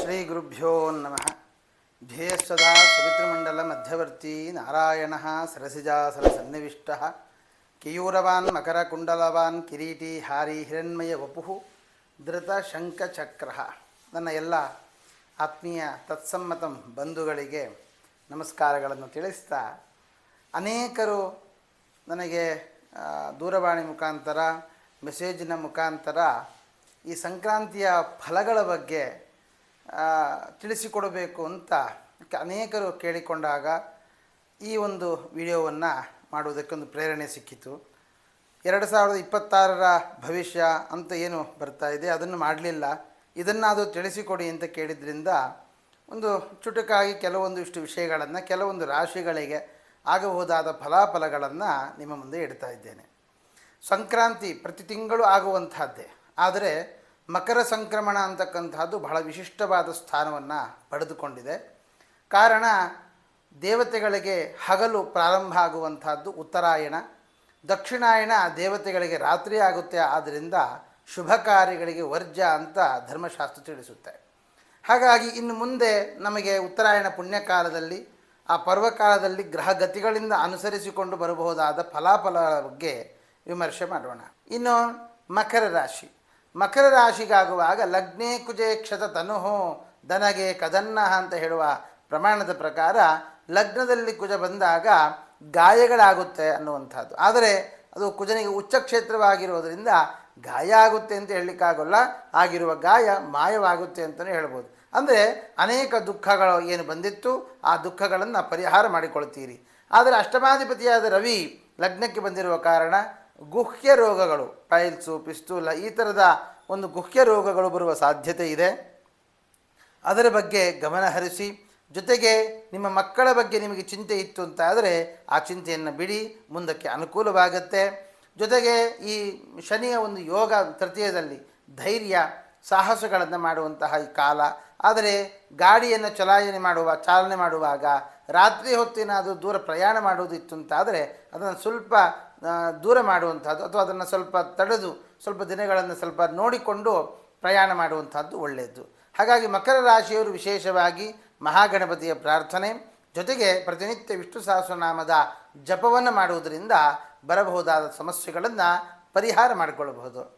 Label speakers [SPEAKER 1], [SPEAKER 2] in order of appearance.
[SPEAKER 1] ಶ್ರೀ ಗುರುಭ್ಯೋ ನಮಃ. ಧ್ಯೇಯಸ್ವದಾ ಸವಿತೃಮಂಡಲ ಮಧ್ಯವರ್ತಿ ನಾರಾಯಣ ಸರಸಿಜಾಸನ ಸನ್ನಿವಿಷ್ಟ ಕೇಯೂರವಾನ್ ಮಕರಕುಂಡಲವಾನ್ ಕಿರೀಟಿ ಹಾರಿ ಹಿರಣ್ಮಯ ವಪು ಧೃತ ಶಂಖಚಕ್ರ. ನನ್ನ ಎಲ್ಲ ಆತ್ಮೀಯ ತತ್ಸಮ್ಮತಂ ಬಂಧುಗಳಿಗೆ ನಮಸ್ಕಾರಗಳನ್ನು ತಿಳಿಸ್ತಾ, ಅನೇಕರು ನನಗೆ ದೂರವಾಣಿ ಮುಖಾಂತರ ಮೆಸೇಜಿನ ಮುಖಾಂತರ ಈ ಸಂಕ್ರಾಂತಿಯ ಫಲಗಳ ಬಗ್ಗೆ ತಿಳಿಸಿಕೊಡಬೇಕು ಅಂತ ಅನೇಕರು ಕೇಳಿಕೊಂಡಾಗ ಈ ಒಂದು ವಿಡಿಯೋವನ್ನು ಮಾಡುವುದಕ್ಕೊಂದು ಪ್ರೇರಣೆ ಸಿಕ್ಕಿತು. 2026 ಭವಿಷ್ಯ ಅಂತ ಏನು ಬರ್ತಾ ಇದೆ ಅದನ್ನು ಮಾಡಲಿಲ್ಲ, ಇದನ್ನಾದರೂ ತಿಳಿಸಿಕೊಡಿ ಅಂತ ಕೇಳಿದ್ರಿಂದ ಒಂದು ಚುಟುಕಾಗಿ ಕೆಲವೊಂದಿಷ್ಟು ವಿಷಯಗಳನ್ನು, ಕೆಲವೊಂದು ರಾಶಿಗಳಿಗೆ ಆಗಬಹುದಾದ ಫಲಾಫಲಗಳನ್ನು ನಿಮ್ಮ ಮುಂದೆ ಇಡ್ತಾ ಇದ್ದೇನೆ. ಸಂಕ್ರಾಂತಿ ಪ್ರತಿ ತಿಂಗಳು ಆಗುವಂತಹದ್ದೇ, ಆದರೆ ಮಕರ ಸಂಕ್ರಮಣ ಅಂತಕ್ಕಂಥದ್ದು ಬಹಳ ವಿಶಿಷ್ಟವಾದ ಸ್ಥಾನವನ್ನು ಪಡೆದುಕೊಂಡಿದೆ. ಕಾರಣ, ದೇವತೆಗಳಿಗೆ ಹಗಲು ಪ್ರಾರಂಭ ಆಗುವಂತಹದ್ದು ಉತ್ತರಾಯಣ, ದಕ್ಷಿಣಾಯಣ ದೇವತೆಗಳಿಗೆ ರಾತ್ರಿ ಆಗುತ್ತೆ. ಆದ್ದರಿಂದ ಶುಭ ಕಾರ್ಯಗಳಿಗೆ ವರ್ಜ್ಯ ಅಂತ ಧರ್ಮಶಾಸ್ತ್ರ ತಿಳಿಸುತ್ತೆ. ಹಾಗಾಗಿ ಇನ್ನು ಮುಂದೆ ನಮಗೆ ಉತ್ತರಾಯಣ ಪುಣ್ಯಕಾಲದಲ್ಲಿ, ಆ ಪರ್ವಕಾಲದಲ್ಲಿ ಗ್ರಹಗತಿಗಳಿಂದ ಅನುಸರಿಸಿಕೊಂಡು ಬರಬಹುದಾದ ಫಲಾಫಲಗಳ ಬಗ್ಗೆ ವಿಮರ್ಶೆ ಮಾಡೋಣ. ಇನ್ನು ಮಕರ ರಾಶಿ, ಮಕರ ರಾಶಿಗಾಗುವಾಗ ಲಗ್ನೇ ಕುಜೇ ಕ್ಷತ ತನುಹೋ ದನಗೆ ಕದನ್ನ ಅಂತ ಹೇಳುವ ಪ್ರಮಾಣದ ಪ್ರಕಾರ ಲಗ್ನದಲ್ಲಿ ಕುಜ ಬಂದಾಗ ಗಾಯಗಳಾಗುತ್ತೆ ಅನ್ನುವಂಥದ್ದು. ಆದರೆ ಅದು ಕುಜನಿಗೆ ಉಚ್ಚ ಕ್ಷೇತ್ರವಾಗಿರೋದರಿಂದ ಗಾಯ ಆಗುತ್ತೆ ಅಂತ ಹೇಳಲಿಕ್ಕಾಗಲ್ಲ, ಆಗಿರುವ ಗಾಯ ಮಾಯವಾಗುತ್ತೆ ಅಂತಲೇ ಹೇಳ್ಬೋದು. ಅಂದರೆ ಅನೇಕ ದುಃಖಗಳು ಏನು ಬಂದಿತ್ತು ಆ ದುಃಖಗಳನ್ನು ಪರಿಹಾರ ಮಾಡಿಕೊಳ್ತೀರಿ. ಆದರೆ ಅಷ್ಟಮಾಧಿಪತಿಯಾದ ರವಿ ಲಗ್ನಕ್ಕೆ ಬಂದಿರುವ ಕಾರಣ ಗುಹ್ಯ ರೋಗಗಳು, ಪೈಲ್ಸು, ಪಿಸ್ತೂಲ, ಈ ಥರದ ಒಂದು ಗುಹ್ಯ ರೋಗಗಳು ಬರುವ ಸಾಧ್ಯತೆ ಇದೆ. ಅದರ ಬಗ್ಗೆ ಗಮನ ಹರಿಸಿ, ಜೊತೆಗೆ ನಿಮ್ಮ ಮಕ್ಕಳ ಬಗ್ಗೆ ನಿಮಗೆ ಚಿಂತೆ ಇತ್ತು ಅಂತ ಆದರೆ ಆ ಚಿಂತೆಯನ್ನು ಬಿಡಿ, ಮುಂದಕ್ಕೆ ಅನುಕೂಲವಾಗುತ್ತೆ. ಜೊತೆಗೆ ಈ ಶನಿಯ ಒಂದು ಯೋಗ ತೃತೀಯದಲ್ಲಿ ಧೈರ್ಯ ಸಾಹಸಗಳನ್ನು ಮಾಡುವಂತಹ ಈ ಕಾಲ. ಆದರೆ ಗಾಡಿಯನ್ನು ಚಾಲನೆ ಮಾಡುವಾಗ ರಾತ್ರಿ ಹೊತ್ತಿನಾದರೂ ದೂರ ಪ್ರಯಾಣ ಮಾಡುವುದಿತ್ತು ಅಂತಾದರೆ ಅದನ್ನು ಸ್ವಲ್ಪ ದೂರ ಮಾಡುವಂಥದ್ದು, ಅಥವಾ ಅದನ್ನು ಸ್ವಲ್ಪ ತಡೆದು ಸ್ವಲ್ಪ ದಿನಗಳನ್ನು ಸ್ವಲ್ಪ ನೋಡಿಕೊಂಡು ಪ್ರಯಾಣ ಮಾಡುವಂಥದ್ದು ಒಳ್ಳೆಯದು. ಹಾಗಾಗಿ ಮಕರ ರಾಶಿಯವರು ವಿಶೇಷವಾಗಿ ಮಹಾಗಣಪತಿಯ ಪ್ರಾರ್ಥನೆ ಜೊತೆಗೆ ಪ್ರತಿನಿತ್ಯ ವಿಷ್ಣು ಸಹಸ್ರನಾಮದ ಜಪವನ್ನು ಮಾಡುವುದರಿಂದ ಬರಬಹುದಾದ ಸಮಸ್ಯೆಗಳನ್ನು ಪರಿಹಾರ ಮಾಡಿಕೊಳ್ಳಬಹುದು.